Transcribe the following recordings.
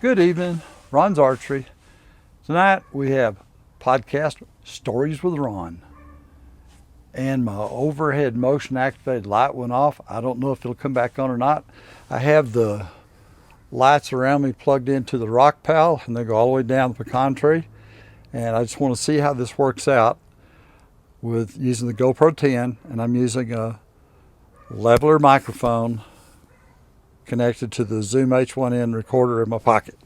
Good evening, Ron's Archery. Tonight we have podcast Stories with Ron. And my overhead motion activated light went off. I don't know if it'll come back on or not. I have the lights around me plugged into the rock pal and they go all the way down the pecan tree. And I just want to see how this works out with using the GoPro 10, and I'm using a Lavalier microphone connected to the Zoom H1N recorder in my pocket.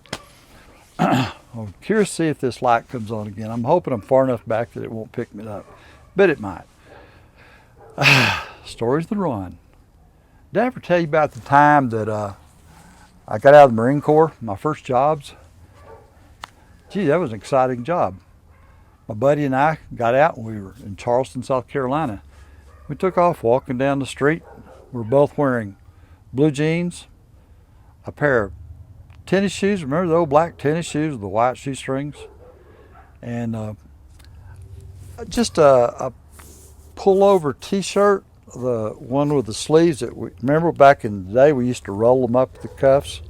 I'm curious to see if this light comes on again. I'm hoping I'm far enough back that it won't pick me up, but it might. Stories with Ron. Did I ever tell you about the time that I got out of the Marine Corps, my first jobs? Gee, that was an exciting job. My buddy and I got out and we were in Charleston, South Carolina. We took off walking down the street. We were both wearing blue jeans, a pair of tennis shoes. Remember the old black tennis shoes with the white shoestrings? And just a pullover t-shirt, the one with the sleeves that remember back in the day we used to roll them up with the cuffs.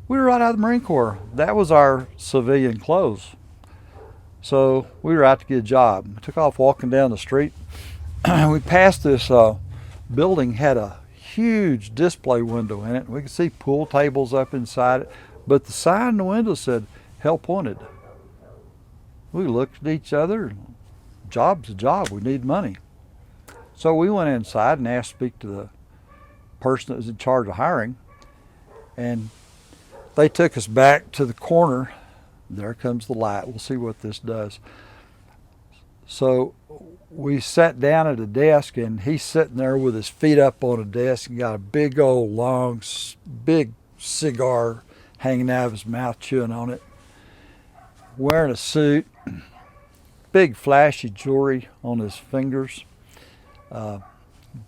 We were right out of the Marine Corps. That was our civilian clothes. So we were out to get a job. We took off walking down the street. We passed this building, had a huge display window in it. We could see pool tables up inside it, but the sign in the window said, "Help wanted." We looked at each other. Job's a job. We need money. So we went inside and asked to speak to the person that was in charge of hiring. And they took us back to the corner. There comes the light. We'll see what this does. So we sat down at a desk, and he's sitting there with his feet up on a desk and got a big old long, big cigar hanging out of his mouth, chewing on it. Wearing a suit, big flashy jewelry on his fingers,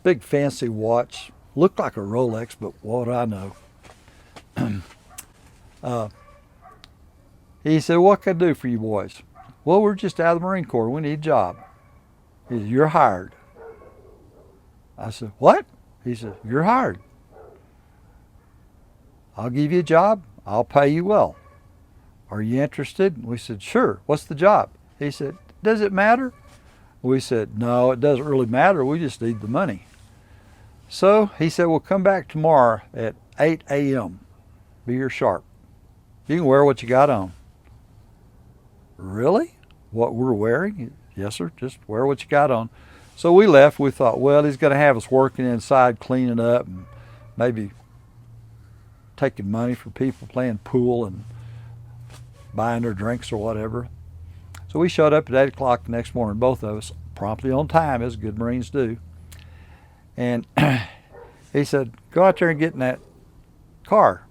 big fancy watch. Looked like a Rolex, but what do I know? He said, "What can I do for you boys?" "Well, we're just out of the Marine Corps. We need a job." He said, "You're hired." I said, "What?" He said, "You're hired. I'll give you a job. I'll pay you well. Are you interested?" We said, "Sure. What's the job?" He said, "Does it matter?" We said, "No, it doesn't really matter. We just need the money." So he said, "We'll come back tomorrow at 8 a.m. Be here sharp. You can wear what you got on." "Really? What we're wearing?" "Yes, sir. Just wear what you got on." So we left. We thought, well, he's going to have us working inside, cleaning up, and maybe taking money for people playing pool and buying their drinks or whatever. So we showed up at 8 o'clock the next morning, both of us, promptly on time, as good Marines do. And he said, "Go out there and get in that car."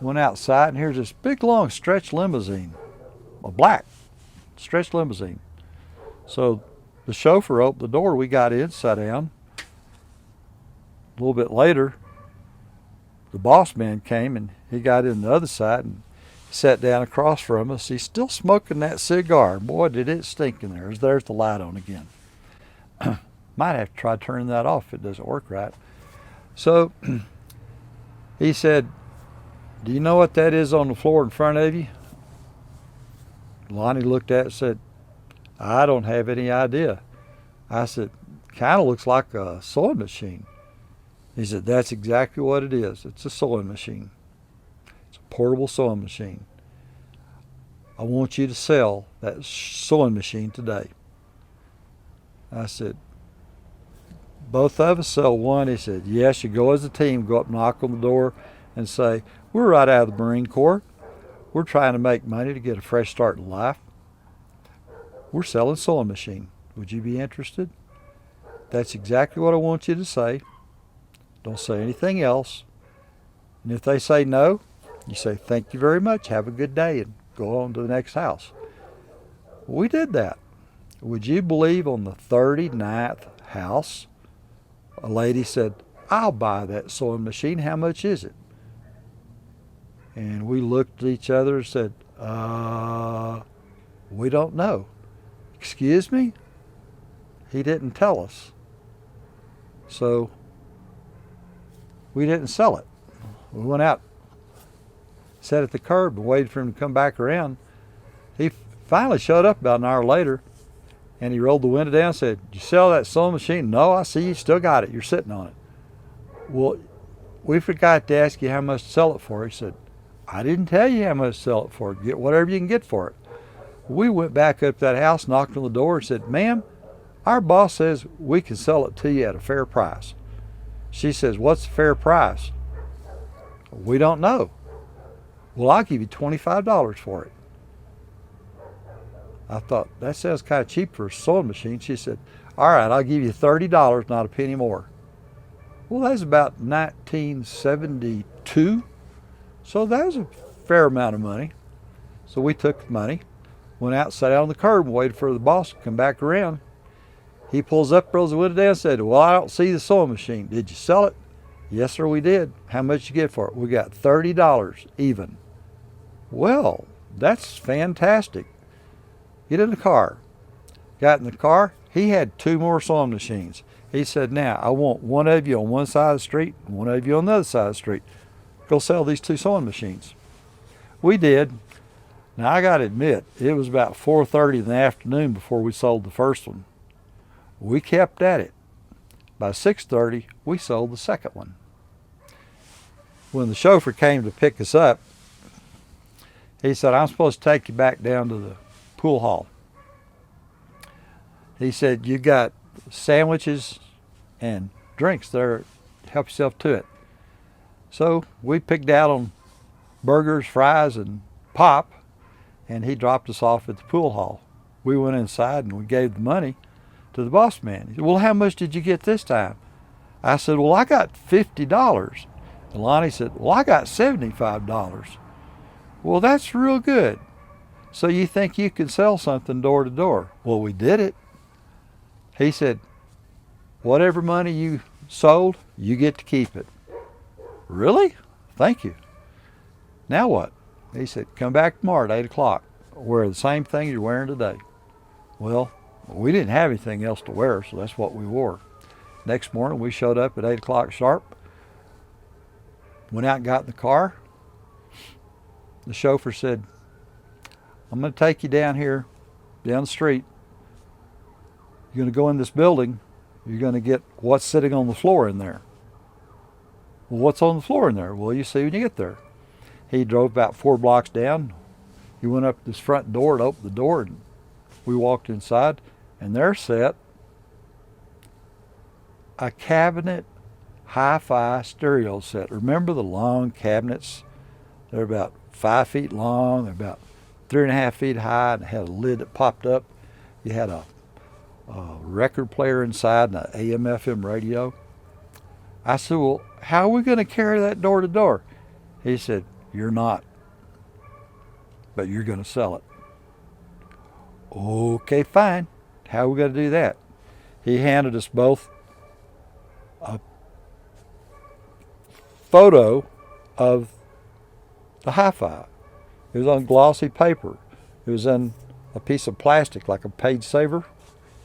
Went outside, and here's this big, long stretch limousine, a black stretch limousine. So the chauffeur opened the door. We got in, sat down. A little bit later, the boss man came, and he got in the other side and sat down across from us. He's still smoking that cigar. Boy, did it stink in there. There's the light on again. Might have to try turning that off if it doesn't work right. So he said, "Do you know what that is on the floor in front of you?" Lonnie looked at it and said, "I don't have any idea." I said, "Kind of looks like a sewing machine." He said, "That's exactly what it is. It's a sewing machine. It's a portable sewing machine. I want you to sell that sewing machine today." I said, "Both of us sell one?" He said, "Yes, you go as a team, go up, knock on the door, and say, 'We're right out of the Marine Corps. We're trying to make money to get a fresh start in life. We're selling a sewing machine. Would you be interested?' That's exactly what I want you to say. Don't say anything else. And if they say no, you say, 'Thank you very much. Have a good day,' and go on to the next house." We did that. Would you believe on the 39th house, a lady said, "I'll buy that sewing machine. How much is it?" And we looked at each other and said, "We don't know." "Excuse me?" He didn't tell us. So we didn't sell it. We went out sat at the curb and waited for him to come back around. He finally showed up about an hour later, and he rolled the window down and said, "Did you sell that sewing machine?" "No, I see you still got it. You're sitting on it." "Well, we forgot to ask you how much to sell it for." He said, "I didn't tell you how much to sell it for. Get whatever you can get for it." We went back up to that house, knocked on the door, and said, "Ma'am, our boss says we can sell it to you at a fair price." She says, "What's the fair price?" "We don't know." "Well, I'll give you $25 for it." I thought, that sounds kind of cheap for a sewing machine. She said, "All right, I'll give you $30, not a penny more." Well, that was about 1972. So that was a fair amount of money. So we took the money, went out, sat out on the curb, and waited for the boss to come back around. He pulls up, rolls the window down, and said, "Well, I don't see the sewing machine. Did you sell it?" "Yes, sir, we did." "How much did you get for it?" "We got $30 even." "Well, that's fantastic." Get in the car. Got in the car. He had 2 more sewing machines. He said, "Now, I want one of you on one side of the street and one of you on the other side of the street. Go sell these 2 sewing machines." We did. Now, I got to admit, it was about 4:30 in the afternoon before we sold the first one. We kept at it. By 6:30, we sold the second one. When the chauffeur came to pick us up, he said, "I'm supposed to take you back down to the pool hall." He said, "You got sandwiches and drinks there. Help yourself to it." So we picked out on burgers, fries, and pop, and he dropped us off at the pool hall. We went inside and we gave the money to the boss man. He said, "Well, how much did you get this time?" I said, "Well, I got $50. And Lonnie said, "Well, I got $75. "Well, that's real good. So you think you can sell something door to door?" Well, we did it. He said, "Whatever money you sold, you get to keep it." "Really? Thank you." "Now what?" He said, "Come back tomorrow at 8 o'clock. Wear the same thing you're wearing today." Well, we didn't have anything else to wear, so that's what we wore. Next morning, we showed up at 8 o'clock sharp, went out and got in the car. The chauffeur said, "I'm going to take you down here, down the street. You're going to go in this building. You're going to get what's sitting on the floor in there." "Well, what's on the floor in there?" "Well, you see when you get there." He drove about 4 blocks down. He went up to this front door and opened the door, and we walked inside, and there sat a cabinet hi-fi stereo set. Remember the long cabinets? They're about 5 feet long, about 3.5 feet high, and had a lid that popped up. You had a record player inside and an AM/FM radio. I said, "Well, how are we going to carry that door to door?" He said, "You're not, but you're going to sell it." "Okay, fine. How are we going to do that?" He handed us both a photo of the hi-fi. It was on glossy paper. It was in a piece of plastic, like a page saver.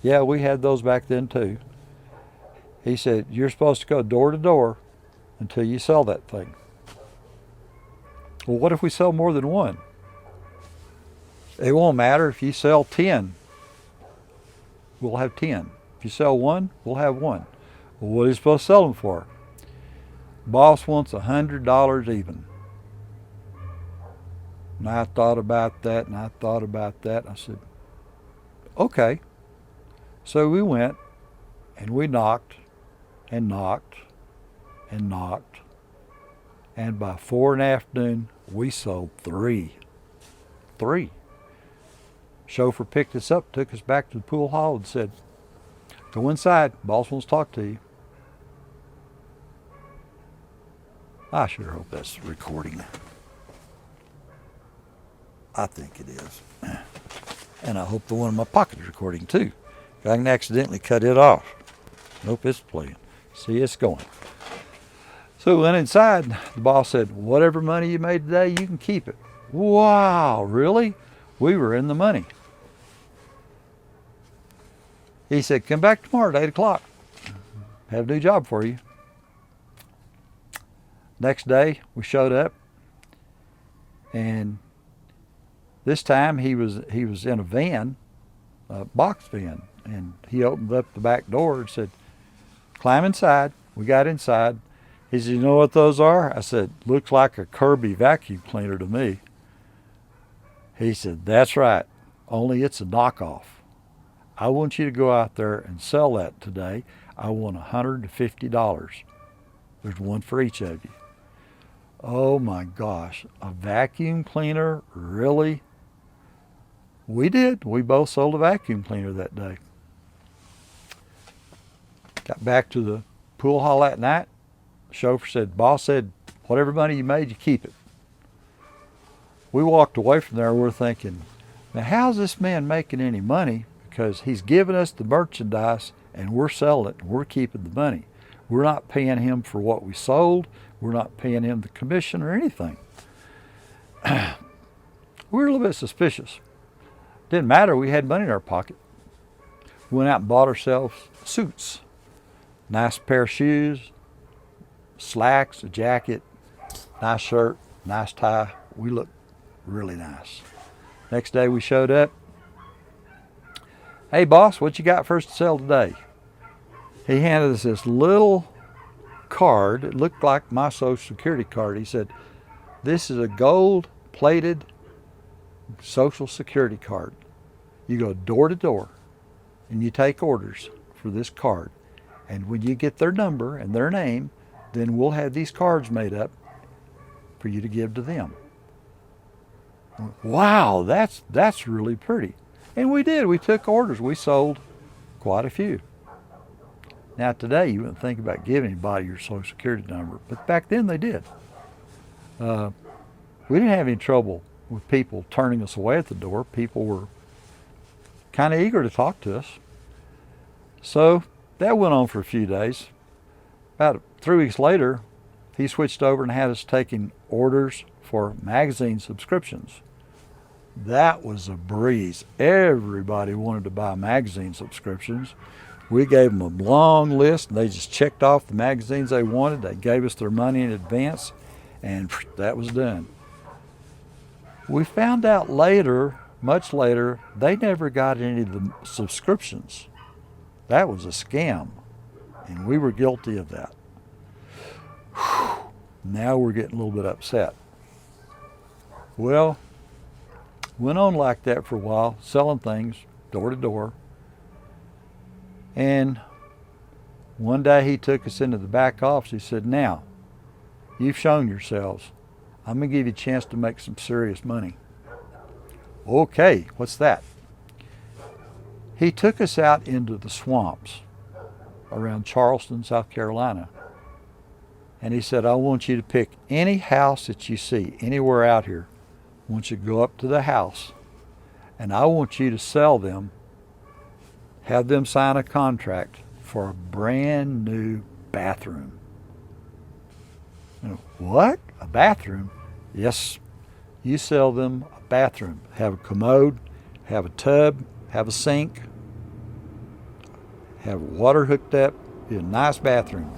Yeah, we had those back then too. He said, "You're supposed to go door to door until you sell that thing." "Well, what if we sell more than one?" "It won't matter. If you sell 10, we'll have 10. If you sell one, we'll have one." "Well, what are you supposed to sell them for?" "Boss wants $100 even." And I thought about that, and I thought about that. And I said, "Okay." So we went, and we knocked, and knocked, and knocked. And by 4 in the afternoon, we sold 3. 3. Chauffeur picked us up, took us back to the pool hall, and said, "Go inside. Boss wants to talk to you." I sure hope that's recording. I think it is. And I hope the one in my pocket is recording too. I can accidentally cut it off. Nope, it's playing. See, it's going. So we went inside. The boss said, "Whatever money you made today, you can keep it." Wow, really? We were in the money. He said, "Come back tomorrow at 8 o'clock. Have a new job for you." Next day, we showed up. And this time he was in a van, a box van, and he opened up the back door and said, "Climb inside." We got inside. He said, "You know what those are?" I said, "Looks like a Kirby vacuum cleaner to me." He said, "That's right, only it's a knockoff. I want you to go out there and sell that today. I want $150. There's one for each of you." Oh my gosh, a vacuum cleaner? Really? We did. We both sold a vacuum cleaner that day. Got back to the pool hall that night. The chauffeur said, "Boss said, whatever money you made, you keep it." We walked away from there. We're thinking, now how's this man making any money? Because he's giving us the merchandise and we're selling it and we're keeping the money. We're not paying him for what we sold. We're not paying him the commission or anything. We were a little bit suspicious. Didn't matter. We had money in our pocket. We went out and bought ourselves suits. Nice pair of shoes, slacks, a jacket, nice shirt, nice tie. We looked really nice. Next day we showed up. "Hey boss, what you got for us to sell today?" He handed us this little card. It looked like my Social Security card. He said, "This is a gold-plated Social Security card. You go door to door and you take orders for this card. And when you get their number and their name, then we'll have these cards made up for you to give to them." Wow, that's really pretty. And we did. We took orders. We sold quite a few. Now today you wouldn't think about giving anybody your Social Security number, but back then they did. We didn't have any trouble with people turning us away at the door. People were kind of eager to talk to us. So that went on for a few days. About 3 weeks later, he switched over and had us taking orders for magazine subscriptions. That was a breeze. Everybody wanted to buy magazine subscriptions. We gave them a long list, and they just checked off the magazines they wanted. They gave us their money in advance, and that was done. We found out later, much later, they never got any of the subscriptions. That was a scam, and we were guilty of that. Now we're getting a little bit upset. Well, went on like that for a while, selling things door to door. And one day he took us into the back office. He said, "Now, you've shown yourselves. I'm going to give you a chance to make some serious money." "Okay, what's that?" He took us out into the swamps around Charleston, South Carolina. And he said, "I want you to pick any house that you see anywhere out here. I want you to go up to the house, and I want you to sell them, have them sign a contract for a brand new bathroom." What? A bathroom? Yes, you sell them a bathroom. Have a commode, have a tub, have a sink, have water hooked up, be a nice bathroom.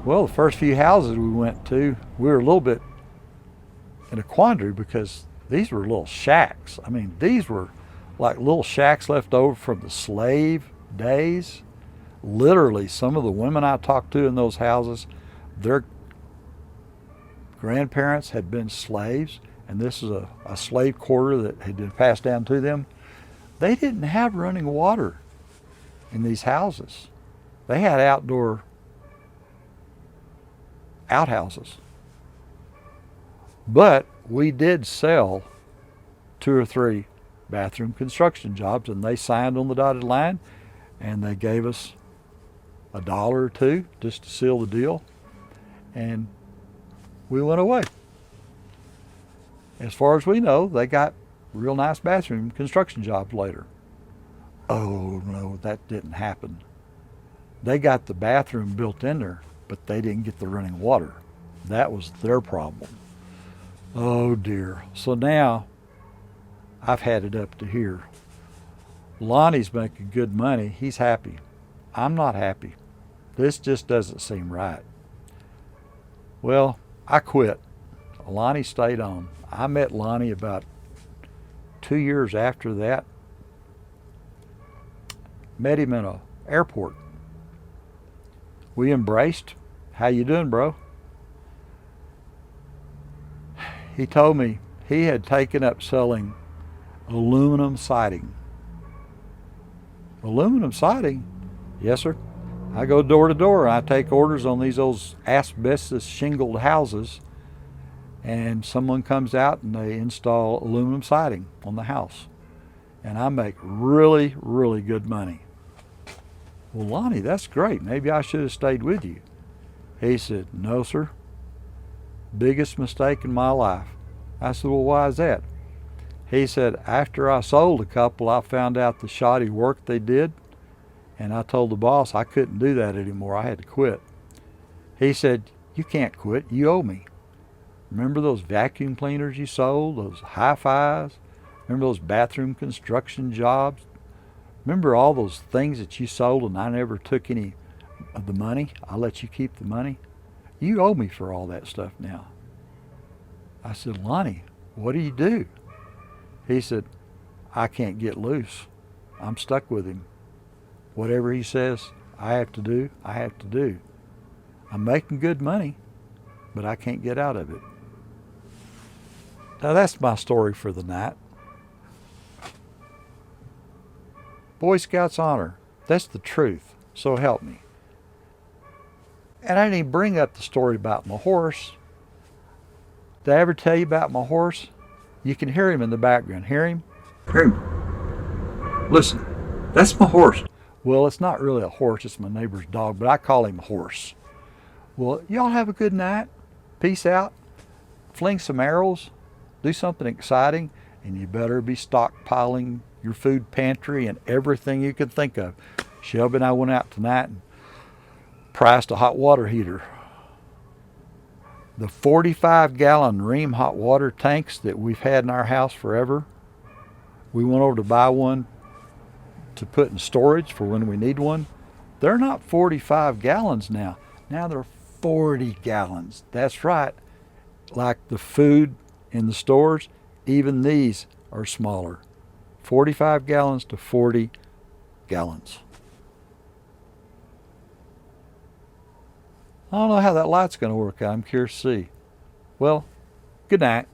Well, the first few houses we went to, we were a little bit in a quandary because these were little shacks. I mean, these were like little shacks left over from the slave days. Literally, some of the women I talked to in those houses, their grandparents had been slaves, and this is a slave quarter that had been passed down to them. They didn't have running water in these houses. They had outdoor outhouses. But we did sell 2 or 3 bathroom construction jobs, and they signed on the dotted line, and they gave us $1 or $2 just to seal the deal, and we went away. As far as we know, they got real nice bathroom construction jobs later. Oh no, that didn't happen. They got the bathroom built in there, but they didn't get the running water. That was their problem. Oh dear. So now I've had it up to here. Lonnie's making good money. He's happy. I'm not happy. This just doesn't seem right. Well, I quit Lonnie stayed on. I met Lonnie about 2 years after that. Met him in a airport. We embraced. How you doing, bro? He told me he had taken up selling aluminum siding. Aluminum siding? Yes, sir. I go door to door. I take orders on these old asbestos shingled houses, and someone comes out and they install aluminum siding on the house. And I make really, really good money. Well, Lonnie, that's great. Maybe I should have stayed with you. He said, no, sir. Biggest mistake in my life. I said, well, why is that? He said, after I sold a couple, I found out the shoddy work they did, and I told the boss I couldn't do that anymore. I had to quit. He said, you can't quit. You owe me. Remember those vacuum cleaners you sold, those hi-fis? Remember those bathroom construction jobs? Remember all those things that you sold and I never took any of the money? I let you keep the money. You owe me for all that stuff now. I said, Lonnie, what do you do? He said, I can't get loose. I'm stuck with him. Whatever he says I have to do, I have to do. I'm making good money, but I can't get out of it. Now that's my story for the night. Boy Scouts honor. That's the truth. So help me. And I didn't even bring up the story about my horse. Did I ever tell you about my horse? You can hear him in the background. Hear him? Hear him. Listen, that's my horse. Well, it's not really a horse. It's my neighbor's dog, but I call him a horse. Well, y'all have a good night. Peace out. Fling some arrows. Do something exciting. And you better be stockpiling your food pantry and everything you can think of. Shelby and I went out tonight and priced a hot water heater. The 45-gallon Ream hot water tanks that we've had in our house forever, we went over to buy one to put in storage for when we need one. They're not 45 gallons now. Now they're 40 gallons. That's right. Like the food in the stores, even these are smaller. 45 gallons to 40 gallons. I don't know how that light's going to work out. I'm curious to see. Well, good night.